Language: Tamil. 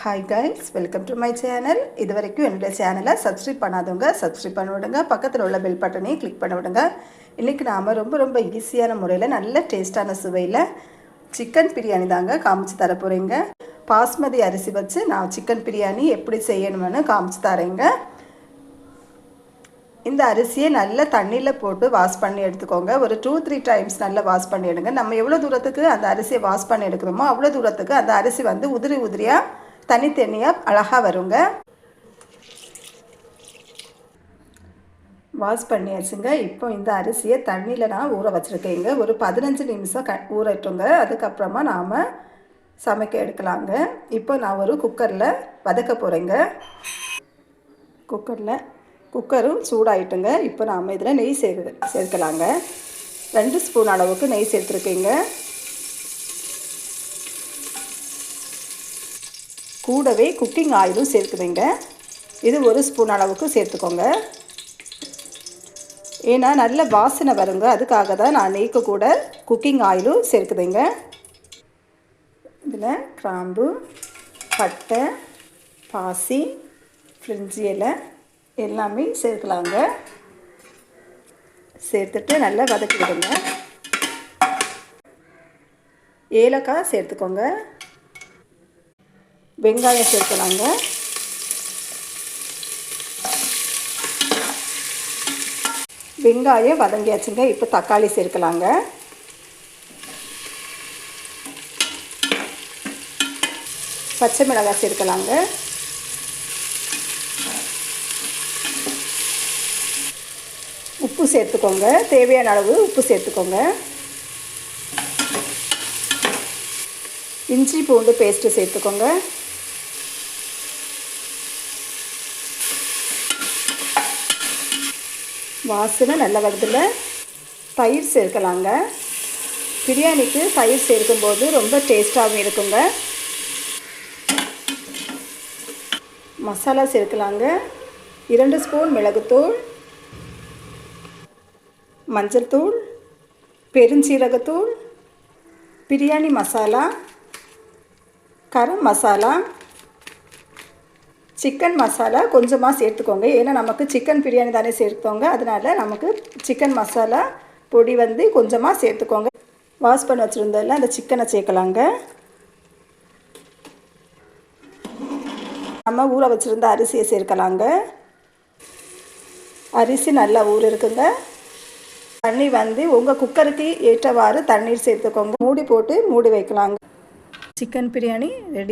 Hi guys, welcome to my channel. இது வரைக்கும் என்னுடைய சேனலை சப்ஸ்கிரைப் பண்ணாதவங்க சப்ஸ்கிரைப் பண்ண விடுங்க. பக்கத்தில் உள்ள பெல் பட்டனையும் கிளிக் பண்ண விடுங்க. இன்றைக்கி நாம் ரொம்ப ஈஸியான முறையில் நல்ல டேஸ்டான சுவையில் சிக்கன் பிரியாணி தாங்க காமிச்சு தர போகிறேங்க. பாஸ்மதி அரிசி வச்சு நான் சிக்கன் பிரியாணி எப்படி செய்யணும்னு காமிச்சு தரேங்க. இந்த அரிசியை நல்லா தண்ணியில் போட்டு வாஷ் பண்ணி எடுத்துக்கோங்க. ஒரு 2-3 டைம்ஸ் நல்லா வாஷ் பண்ணி எடுங்க. நம்ம எவ்வளோ தூரத்துக்கு அந்த அரிசியை வாஷ் பண்ணி எடுக்கிறோமோ அவ்வளோ தூரத்துக்கு அந்த அரிசி உதிரியாக தனித்தனியாக அழகாக வருங்க. வாஷ் பண்ணியாச்சுங்க. இப்போ இந்த அரிசியை தண்ணியில் நான் ஊற வச்சுருக்கேங்க. ஒரு 15 நிமிஷம் ஊறட்டுங்க. அதுக்கப்புறமா நாம் சமைக்க எடுக்கலாங்க. இப்போ நான் ஒரு குக்கரில் வதக்க போகிறேங்க. குக்கரும் சூடாயிட்டுங்க. இப்போ நாம் இதில் நெய் சேர்க்கலாங்க. 2 ஸ்பூன் அளவுக்கு நெய் சேர்த்துருக்கேங்க. கூடவே குக்கிங் ஆயிலும் சேர்க்குதுங்க. இது 1 ஸ்பூன் அளவுக்கு சேர்த்துக்கோங்க. ஏன்னா நல்ல வாசனை வருங்க, அதுக்காக தான் நான் நெய்க்கு கூட குக்கிங் ஆயிலும் சேர்க்குதுங்க. இதில் கிராம்பு, பட்டை, பாசி, பிரிஞ்சி இலை எல்லாமே சேர்க்கலாங்க. சேர்த்துட்டு நல்லா வதக்கி விடுங்க. ஏலக்காய் சேர்த்துக்கோங்க. வெங்காயம் சேர்க்கலாங்க. வெங்காயம் வதங்கியாச்சுங்க. இப்போ தக்காளி சேர்க்கலாங்க. பச்சை மிளகாய் சேர்க்கலாங்க. உப்பு சேர்த்துக்கோங்க. தேவையான அளவு உப்பு சேர்த்துக்கோங்க. இஞ்சி பூண்டு பேஸ்ட்டு சேர்த்துக்கோங்க. வாசனை நல்ல வருதுல. தயிர் சேர்க்கலாங்க. பிரியாணிக்கு தயிர் சேர்க்கும்போது ரொம்ப டேஸ்ட்டாகவும் இருக்குங்க. மசாலா சேர்க்கலாங்க. 2 ஸ்பூன் மிளகுத்தூள், மஞ்சள் தூள், பெருஞ்சீரகத்தூள், பிரியாணி மசாலா, கரம் மசாலா, சிக்கன் மசாலா கொஞ்சமாக சேர்த்துக்கோங்க. ஏன்னா நமக்கு சிக்கன் பிரியாணி தானே சேர்த்தோங்க, அதனால் நமக்கு சிக்கன் மசாலா பொடி கொஞ்சமாக சேர்த்துக்கோங்க. வாஷ் பண்ணி வச்சுருந்ததில் அந்த சிக்கனை சேர்க்கலாங்க. நம்ம ஊற வச்சுருந்த அரிசியை சேர்க்கலாங்க. அரிசி நல்லா ஊற இருக்குங்க. தண்ணி உங்கள் குக்கருக்கு ஏற்றவாறு தண்ணீர் சேர்த்துக்கோங்க. மூடி போட்டு மூடி வைக்கலாங்க. Chicken biryani ready.